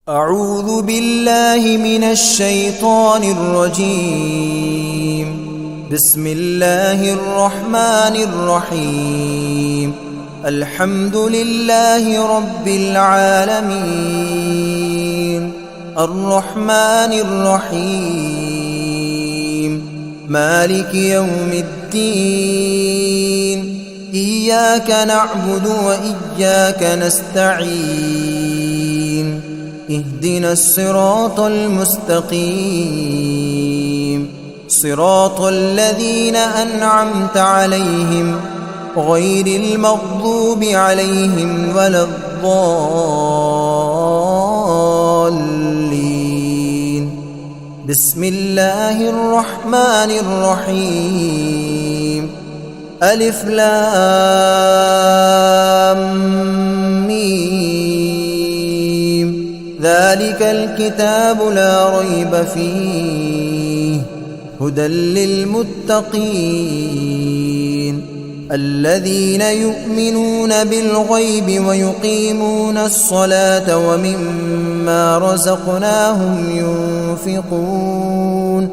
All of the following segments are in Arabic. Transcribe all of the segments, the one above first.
أعوذ بالله من الشيطان الرجيم. بسم الله الرحمن الرحيم. الحمد لله رب العالمين، الرحمن الرحيم، مالك يوم الدين. إياك نعبد وإياك نستعين. اهدنا الصراط المستقيم، صراط الذين أنعمت عليهم غير المغضوب عليهم ولا الضالين. بسم الله الرحمن الرحيم. ألف لام ميم. ذلك الكتاب لا ريب فيه هدى للمتقين الذين يؤمنون بالغيب ويقيمون الصلاة ومما رزقناهم ينفقون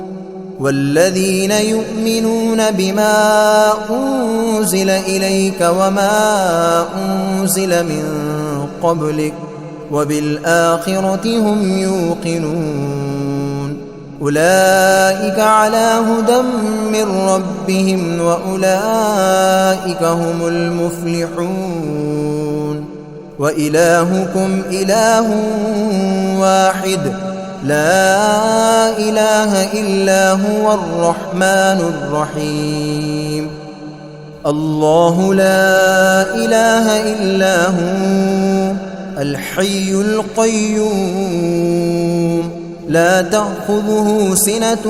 والذين يؤمنون بما أنزل إليك وما أنزل من قبلك وبالآخرة هم يوقنون. أولئك على هدى من ربهم وأولئك هم المفلحون. وإلهكم إله واحد لا إله إلا هو الرحمن الرحيم. الله لا إله إلا هو الحي القيوم، لا تأخذه سنة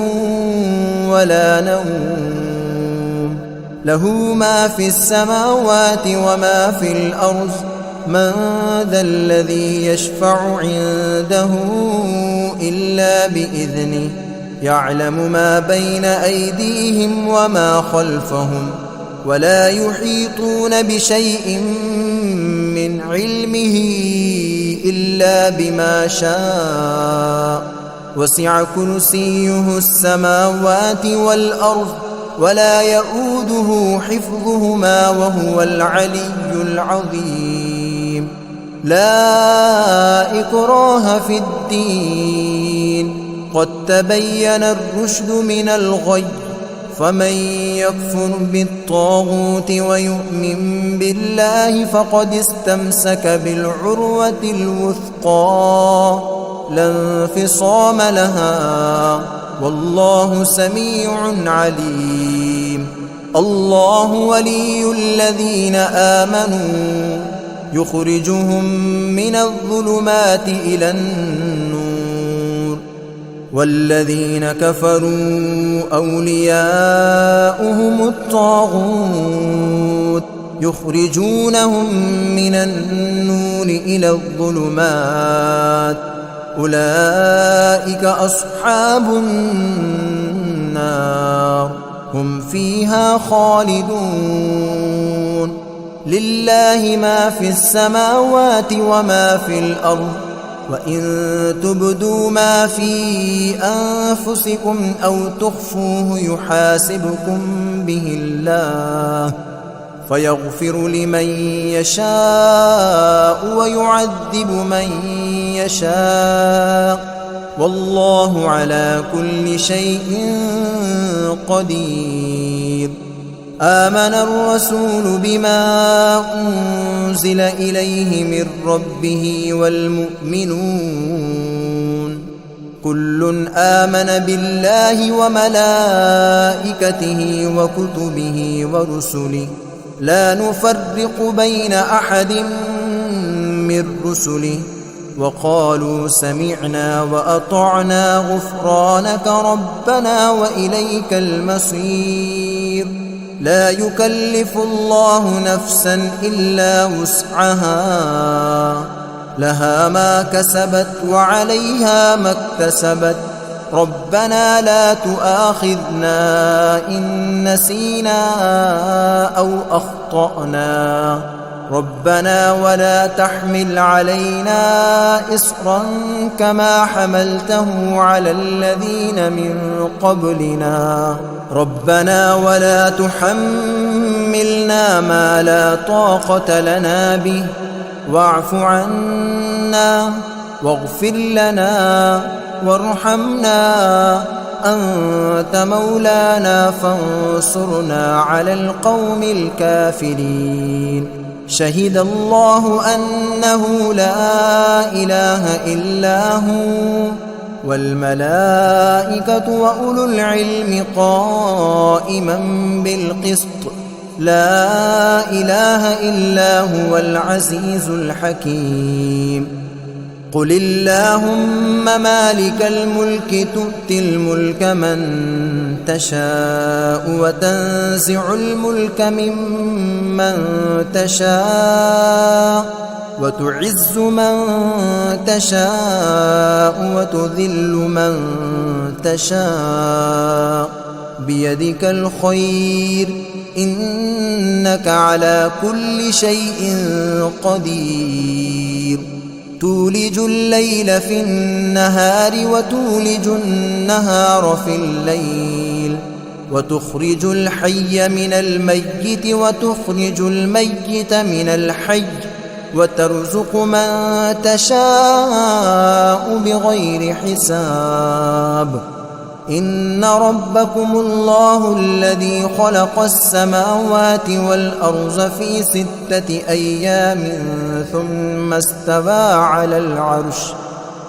ولا نوم، له ما في السماوات وما في الأرض. من ذا الذي يشفع عنده إلا بإذنه، يعلم ما بين أيديهم وما خلفهم، ولا يحيطون بشيء من علمه إلا بما شاء. وسع كرسيه السماوات والأرض ولا يؤوده حفظهما وهو العلي العظيم. لا إكراه في الدين، قد تبين الرشد من الغي. فمن يكفر بالطاغوت ويؤمن بالله فقد استمسك بالعروة الوثقى لا انفصام لها، والله سميع عليم. الله ولي الذين آمنوا يخرجهم من الظلمات إلى النور، والذين كفروا أولياؤهم الطاغوت يخرجونهم من النور إلى الظلمات. أولئك أصحاب النار هم فيها خالدون. لله ما في السماوات وما في الأرض، وإن تبدوا ما في أنفسكم أو تخفوه يحاسبكم به الله، فيغفر لمن يشاء ويعذب من يشاء، والله على كل شيء قدير. آمن الرسول بما أنزل إليه من ربه والمؤمنون كل آمن بالله وملائكته وكتبه ورسله لا نفرق بين أحد من رسله، وقالوا سمعنا وأطعنا غفرانك ربنا وإليك المصير. لا يكلف الله نفسا إلا وسعها، لها ما كسبت وعليها ما اكتسبت. ربنا لا تؤاخذنا إن نسينا أو أخطأنا، ربنا ولا تحمل علينا إصرا كما حملته على الذين من قبلنا ربنا ولا تحملنا ما لا طاقة لنا به واعف عنا واغفر لنا وارحمنا أنت مولانا فانصرنا على القوم الكافرين شهد الله أنه لا إله إلا هو والملائكة وأولو العلم قائما بالقسط لا إله إلا هو العزيز الحكيم قل اللهم مالك الملك تؤتي الملك من تشاء وتنزع الملك ممن تشاء وتعز من تشاء وتذل من تشاء بيدك الخير إنك على كل شيء قدير تولج الليل في النهار وتولج النهار في الليل وتخرج الحي من الميت وتخرج الميت من الحي وترزق من تشاء بغير حساب إن ربكم الله الذي خلق السماوات والأرض في 6 أيام ثم استوى على العرش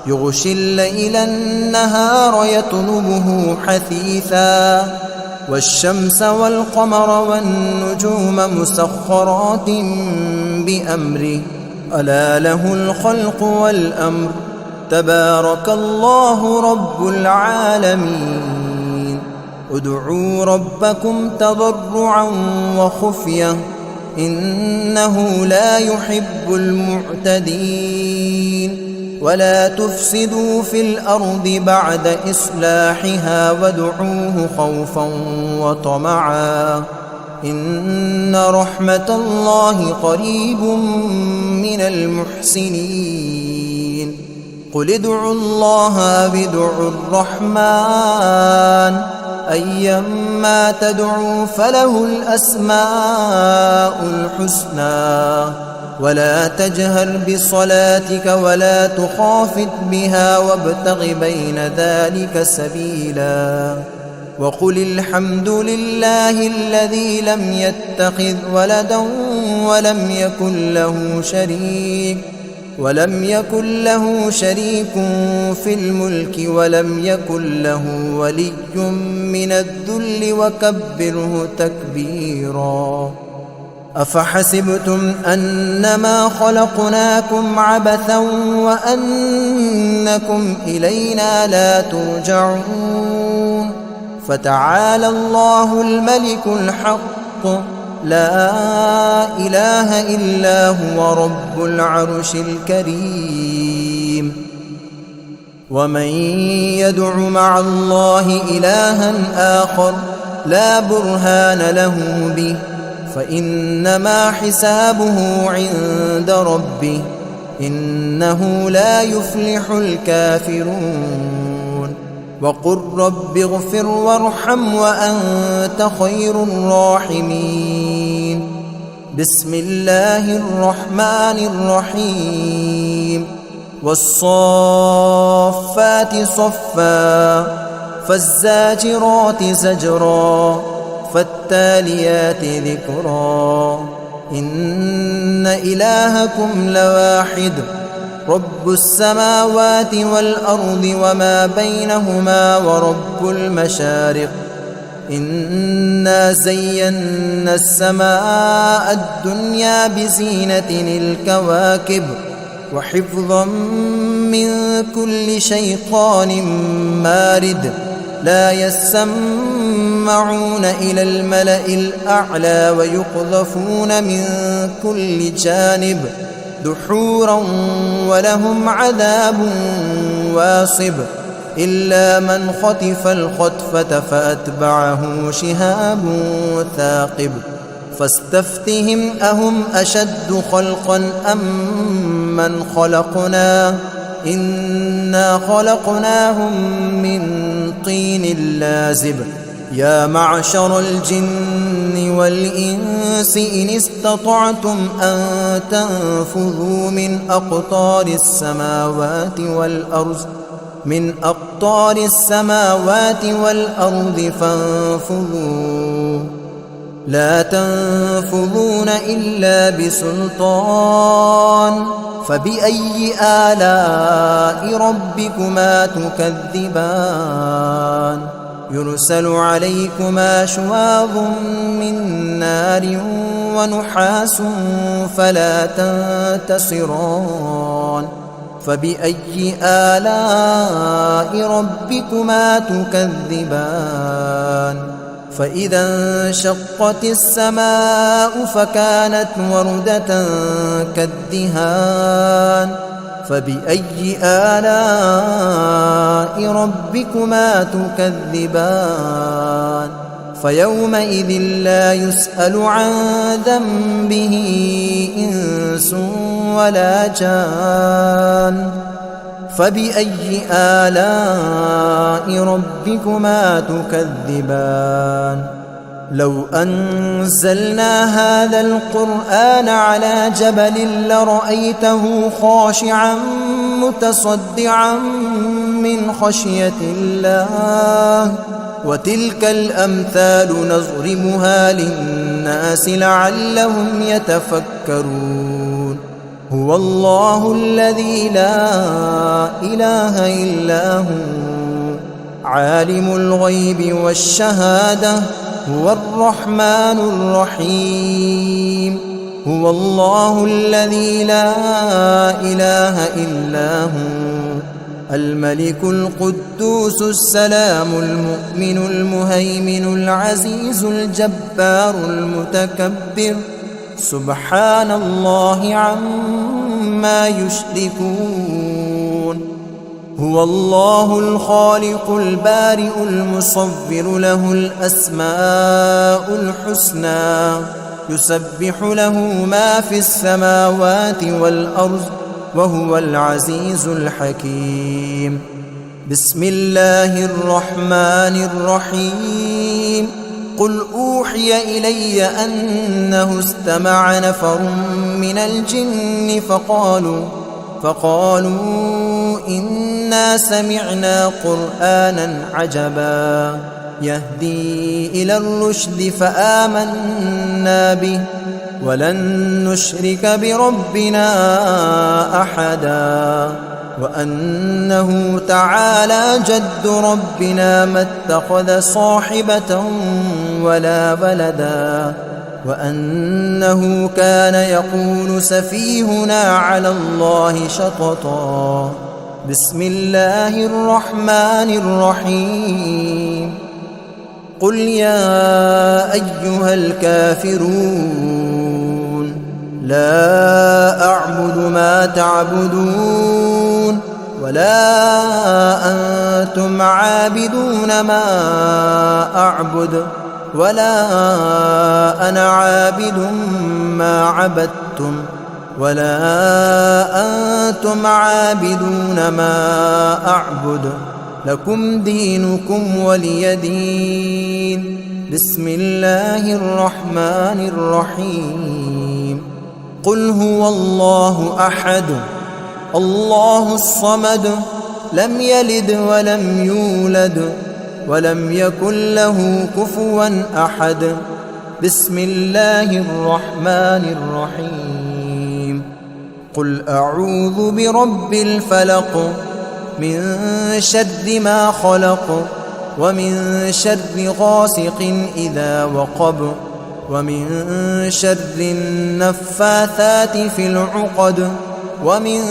يغشي الليل النهار يطلبه حثيثا والشمس والقمر والنجوم مسخرات بأمره ألا له الخلق والأمر تبارك الله رب العالمين ادعوا ربكم تضرعا وخفية إنه لا يحب المعتدين ولا تفسدوا في الأرض بعد إصلاحها وادعوه خوفا وطمعا إن رحمة الله قريب من المحسنين قل ادعوا الله أو ادعوا الرحمن أيما تدعوا فله الأسماء الحسنى ولا تجهر بصلاتك ولا تخافت بها وابتغ بين ذلك سبيلا وقل الحمد لله الذي لم يتخذ ولدا ولم يكن له شريك في الملك ولم يكن له ولي من الذل وكبره تكبيرا أفحسبتم أنما خلقناكم عبثا وأنكم إلينا لا ترجعون فتعالى الله الملك الحق لا إله إلا هو رب العرش الكريم ومن يدع مع الله إلها آخر لا برهان له به فإنما حسابه عند ربه إنه لا يفلح الكافرون وقل رب اغفر وارحم وأنت خير الراحمين بسم الله الرحمن الرحيم والصافات صفا فالزاجرات زجرا فالتاليات ذكرا إن إلهكم لواحد رب السماوات والأرض وما بينهما ورب المشارق إنا زينا السماء الدنيا بزينة الكواكب وحفظا من كل شيطان مارد لا يسمعون إلى الملأ الأعلى ويقذفون من كل جانب دحورا ولهم عذاب واصب إلا من خطف الخطفة فأتبعه شهاب ثاقب فاستفتهم أهم أشد خلقا أم من خلقنا إنا خلقناهم من طين لازب يا معشر الجن والإنس إن استطعتم أن تنفذوا من أقطار السماوات والأرض فانفذوا لا تنفذون إلا بسلطان فبأي آلاء ربكما تكذبان يرسل عليكما شواظ من نار ونحاس فلا تنتصران فبأي آلاء ربكما تكذبان فإذا انشقت السماء فكانت وردة كالدهان فبأي آلاء ربكما تكذبان فيومئذ لا يسأل عن ذنبه إنس ولا جان فبأي آلاء ربكما تكذبان لو أنزلنا هذا القرآن على جبل لرأيته خاشعا متصدعا من خشية الله وتلك الأمثال نضربها للناس لعلهم يتفكرون هو الله الذي لا إله إلا هو عالم الغيب والشهادة هو الرحمن الرحيم هو الله الذي لا إله إلا هو الملك القدوس السلام المؤمن المهيمن العزيز الجبار المتكبر سبحان الله عما يشركون هو الله الخالق البارئ المصور له الأسماء الحسنى يسبح له ما في السماوات والأرض وهو العزيز الحكيم بسم الله الرحمن الرحيم قل أوحي إلي أنه استمع نفر من الجن فقالوا إنا سمعنا قرآنا عجبا يهدي إلى الرشد فآمنا به ولن نشرك بربنا أحدا وأنه تعالى جد ربنا ما اتخذ صاحبة ولا ولدا وأنه كان يقول سفيهنا على الله شططا بسم الله الرحمن الرحيم قل يا أيها الكافرون لا أعبد ما تعبدون ولا أنتم عابدون ما أعبد ولا أنا عابد ما عبدتم ولا أنتم عابدون ما أعبد لكم دينكم ولي دين بسم الله الرحمن الرحيم قل هو الله أحد الله الصمد لم يلد ولم يولد ولم يكن له كفوا أحد بسم الله الرحمن الرحيم قل أعوذ برب الفلق من شر ما خلق ومن شر غاسق إذا وقب ومن شر النفاثات في العقد ومن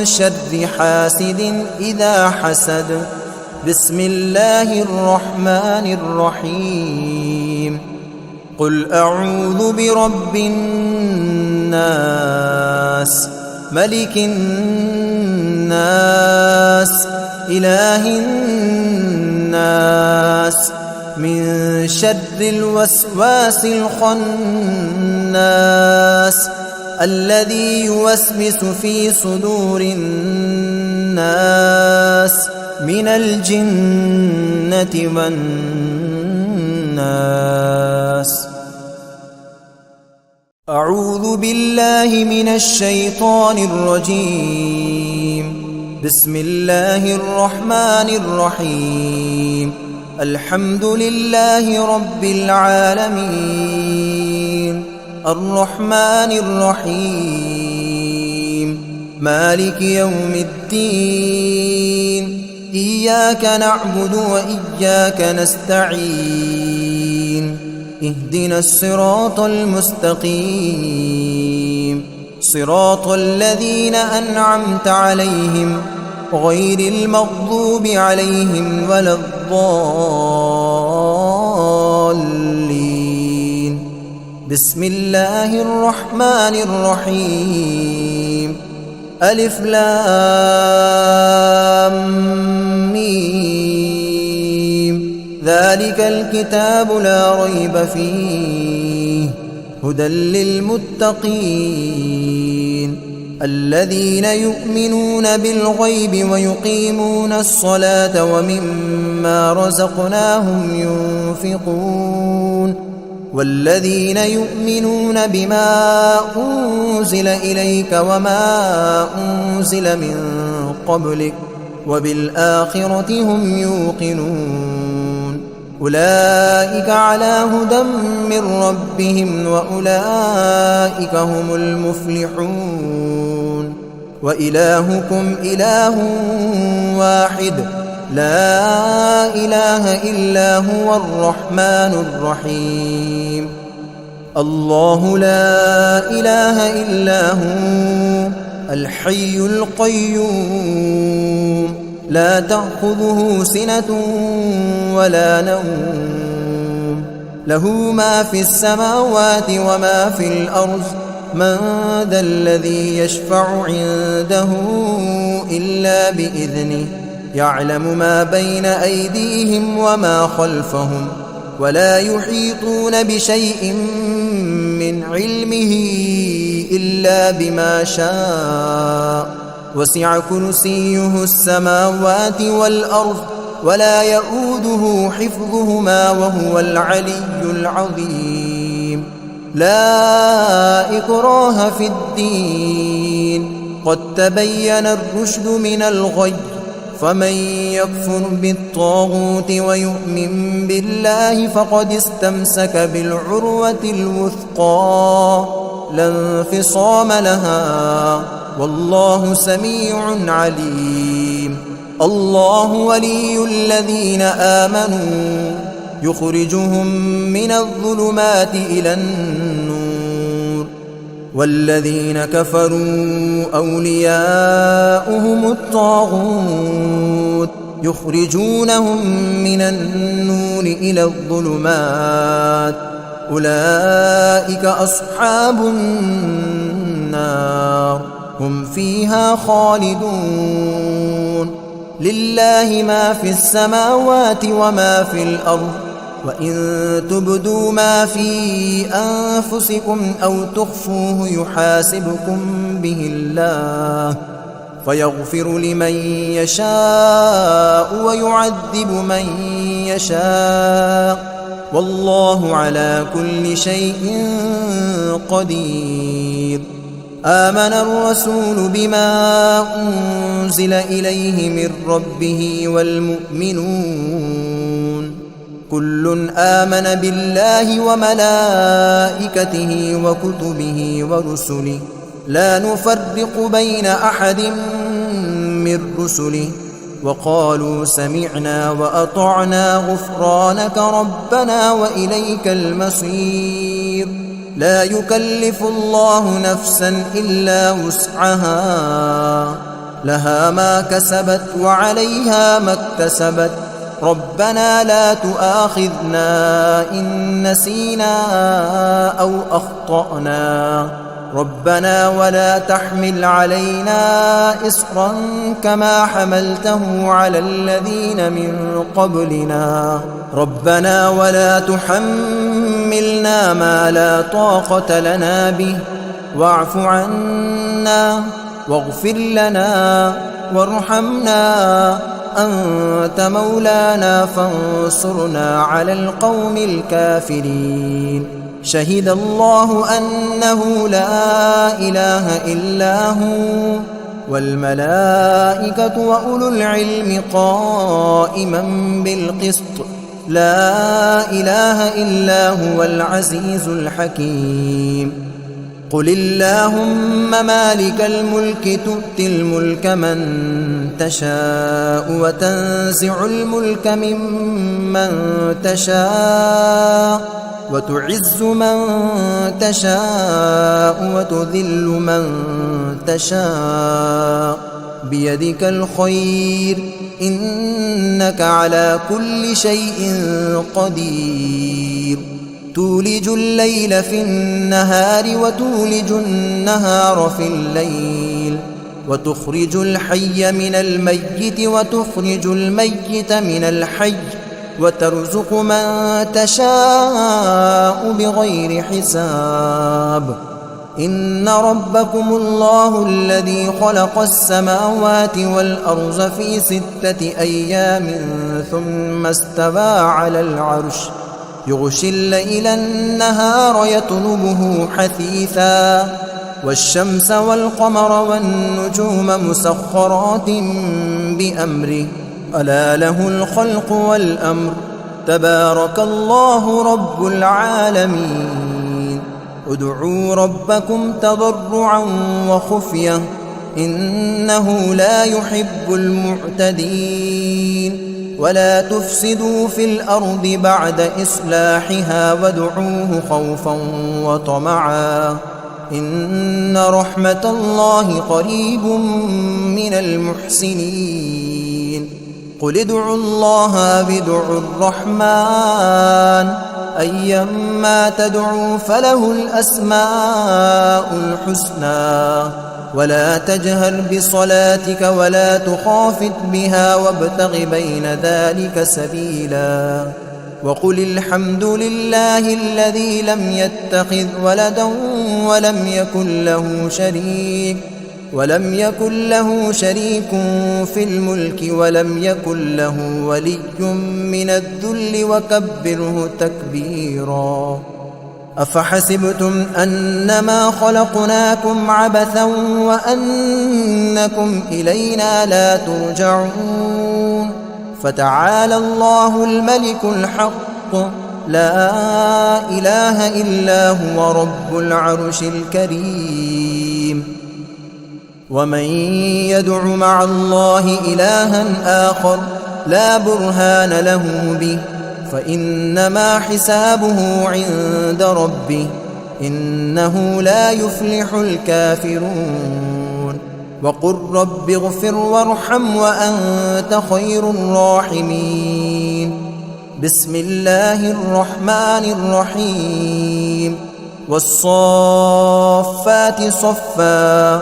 شر حاسد إذا حسد بسم الله الرحمن الرحيم قل أعوذ برب الناس ملك الناس إله الناس من شر الوسواس الخناس الذي يوسوس في صدور الناس من الجنة والناس. أعوذ بالله من الشيطان الرجيم. بسم الله الرحمن الرحيم. الحمد لله رب العالمين الرحمن الرحيم مالك يوم الدين إياك نعبد وإياك نستعين اهدنا الصراط المستقيم صراط الذين أنعمت عليهم غير المغضوب عليهم ولا الضالين. بسم الله الرحمن الرحيم. ألف لام ميم ذلك الكتاب لا ريب فيه هدى للمتقين الذين يؤمنون بالغيب ويقيمون الصلاة ومما رزقناهم ينفقون والذين يؤمنون بما أنزل إليك وما أنزل من قبلك وبالآخرة هم يوقنون أولئك على هدى من ربهم وأولئك هم المفلحون. وإلهكم إله واحد لا إله إلا هو الرحمن الرحيم. الله لا إله إلا هو الحي القيوم لا تأخذه سنة ولا نوم له ما في السماوات وما في الأرض من ذا الذي يشفع عنده إلا بإذنه يعلم ما بين أيديهم وما خلفهم ولا يحيطون بشيء من علمه إلا بما شاء وسع كرسيه السماوات والأرض ولا يؤوده حفظهما وهو العلي العظيم. لا إكراه في الدين قد تبين الرشد من الغي فمن يكفر بالطاغوت ويؤمن بالله فقد استمسك بالعروة الوثقى لا انفصام لها والله سميع عليم. الله ولي الذين آمنوا يخرجهم من الظلمات إلى النور والذين كفروا أولياؤهم الطاغوت يخرجونهم من النور إلى الظلمات أولئك أصحاب النار هم فيها خالدون. لله ما في السماوات وما في الأرض وإن تبدوا ما في أنفسكم أو تخفوه يحاسبكم به الله فيغفر لمن يشاء ويعذب من يشاء والله على كل شيء قدير. آمن الرسول بما أنزل إليه من ربه والمؤمنون كل آمن بالله وملائكته وكتبه ورسله لا نفرق بين أحد من رسله وقالوا سمعنا وأطعنا غفرانك ربنا وإليك المصير. لا يكلف الله نفسا إلا وسعها لها ما كسبت وعليها ما اكتسبت ربنا لا تؤاخذنا إن نسينا أو أخطأنا ربنا ولا تحمل علينا إصرا كما حملته على الذين من قبلنا ربنا ولا تحملنا ما لا طاقة لنا به واعف عنا واغفر لنا وارحمنا أنت مولانا فانصرنا على القوم الكافرين شهد الله أنه لا إله إلا هو والملائكة وأولو العلم قائما بالقسط لا إله إلا هو العزيز الحكيم قل اللهم مالك الملك تؤتي الملك من تشاء وتنزع الملك ممن تشاء وتعز من تشاء وتذل من تشاء بيدك الخير إنك على كل شيء قدير تولج الليل في النهار وتولج النهار في الليل وتخرج الحي من الميت وتخرج الميت من الحي وترزق من تشاء بغير حساب إن ربكم الله الذي خلق السماوات والأرض في 6 أيام ثم استوى على العرش يغشي الليل النهار يطلبه حثيثا والشمس والقمر والنجوم مسخرات بأمره ألا له الخلق والأمر تبارك الله رب العالمين ادعوا ربكم تضرعا وخفية إنه لا يحب المعتدين ولا تفسدوا في الأرض بعد إصلاحها وادعوه خوفا وطمعا إن رحمة الله قريب من المحسنين قل ادعوا الله أو ادعوا الرحمن أيما تدعوا فله الأسماء الحسنى ولا تجهر بصلاتك ولا تخافت بها وابتغ بين ذلك سبيلا وقل الحمد لله الذي لم يتخذ ولدا ولم يكن له شريك في الملك ولم يكن له ولي من الذل وكبره تكبيرا أفحسبتم أنما خلقناكم عبثا وأنكم إلينا لا ترجعون فتعالى الله الملك الحق لا إله إلا هو رب العرش الكريم ومن يدع مع الله إلها آخر لا برهان له به فإنما حسابه عند ربه إنه لا يفلح الكافرون وقل رب اغفر وارحم وأنت خير الراحمين بسم الله الرحمن الرحيم والصافات صفا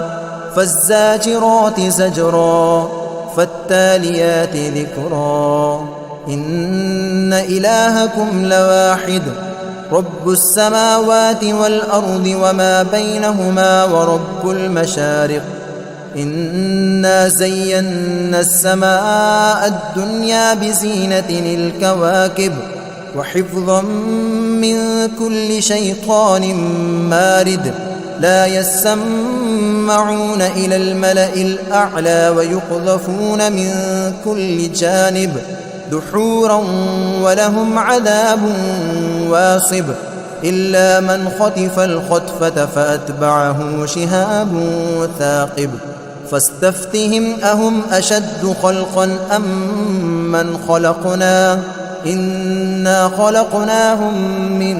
فالزاجرات زجرا فالتاليات ذكرا إن إلهكم لواحد رب السماوات والأرض وما بينهما ورب المشارق إنا زينا السماء الدنيا بزينة الكواكب وحفظا من كل شيطان مارد لا يسمعون إلى الملأ الأعلى ويقذفون من كل جانب دحورا ولهم عذاب واصب إلا من خطف الخطفة فأتبعه شهاب ثاقب فاستفتهم أهم أشد خلقا أم من خلقنا إنا خلقناهم من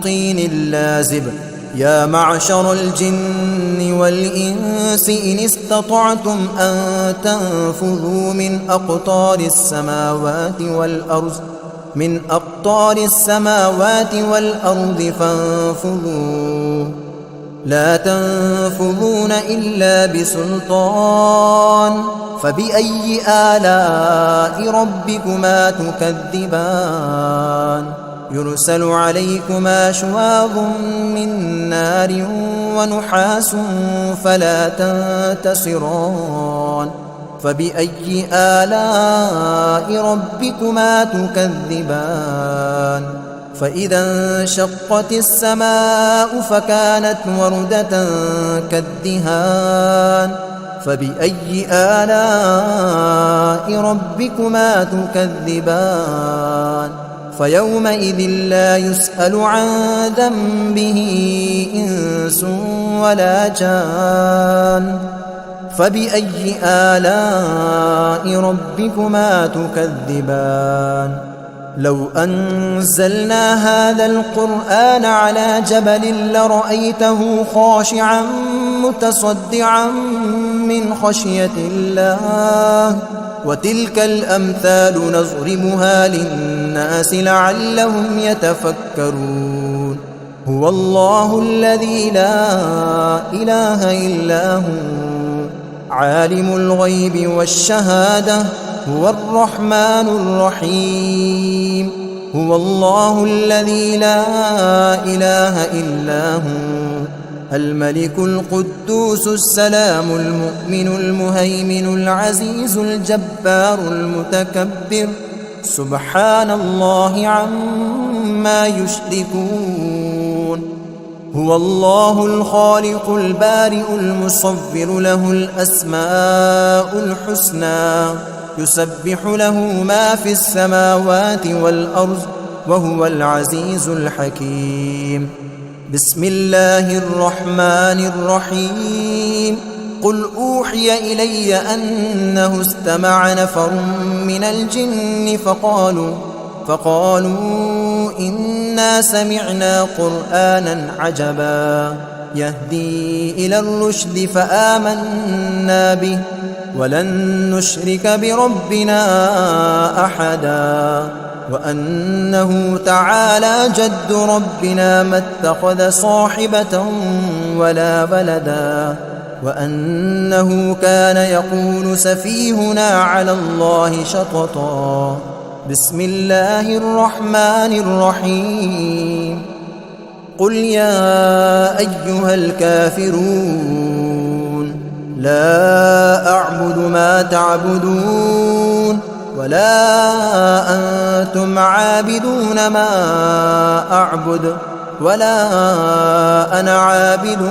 طين لازب يا معشر الجن والإنس إن استطعتم أن تنفذوا من أقطار السماوات والأرض فانفذوا لا تنفذون إلا بسلطان فبأي آلاء ربكما تكذبان يرسل عليكما شواظ من نار ونحاس فلا تنتصران فبأي آلاء ربكما تكذبان فإذا انشقت السماء فكانت وردة كالدهان فبأي آلاء ربكما تكذبان فيومئذ لا يسأل عن ذنبه إنس ولا جان فبأي آلاء ربكما تكذبان لو أنزلنا هذا القرآن على جبل لرأيته خاشعا متصدعا من خشية الله وتلك الأمثال نضربها للناس لعلهم يتفكرون هو الله الذي لا إله إلا هو عالم الغيب والشهادة هو الرحمن الرحيم هو الله الذي لا إله إلا هو الملك القدوس السلام المؤمن المهيمن العزيز الجبار المتكبر سبحان الله عما يشركون هو الله الخالق البارئ المصور له الأسماء الحسنى يسبح له ما في السماوات والأرض وهو العزيز الحكيم بسم الله الرحمن الرحيم قل أوحي إلي أنه استمع نفر من الجن فقالوا إنا سمعنا قرآنا عجبا يهدي إلى الرشد فآمنا به ولن نشرك بربنا أحدا وأنه تعالى جد ربنا ما اتخذ صاحبة ولا ولدا وأنه كان يقول سفيهنا على الله شططا بسم الله الرحمن الرحيم قل يا أيها الكافرون لا أعبد ما تعبدون ولا أنتم عابدون ما أعبد ولا أنا عابد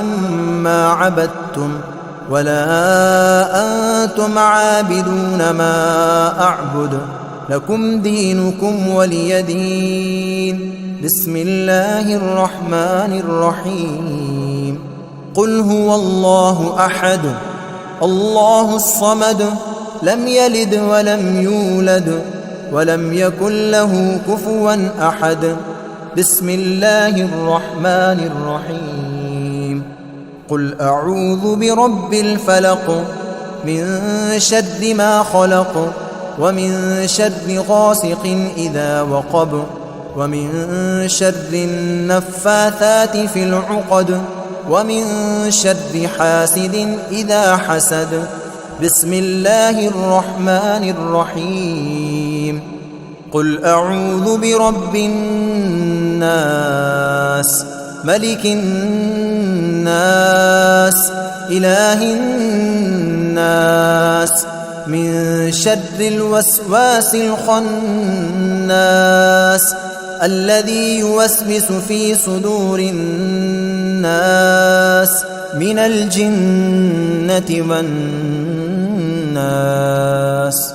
ما عبدتم ولا أنتم عابدون ما أعبد لكم دينكم ولي دين بسم الله الرحمن الرحيم قل هو الله أحد الله الصمد لم يلد ولم يولد ولم يكن له كفوا أحد بسم الله الرحمن الرحيم قل أعوذ برب الفلق من شر ما خلق ومن شر غاسق إذا وقب ومن شر النفاثات في العقد ومن شر حاسد إذا حسد بسم الله الرحمن الرحيم قل أعوذ برب الناس ملك الناس إله الناس من شر الوسواس الخناس الذي يوسوس في صدور الناس من الجنة والناس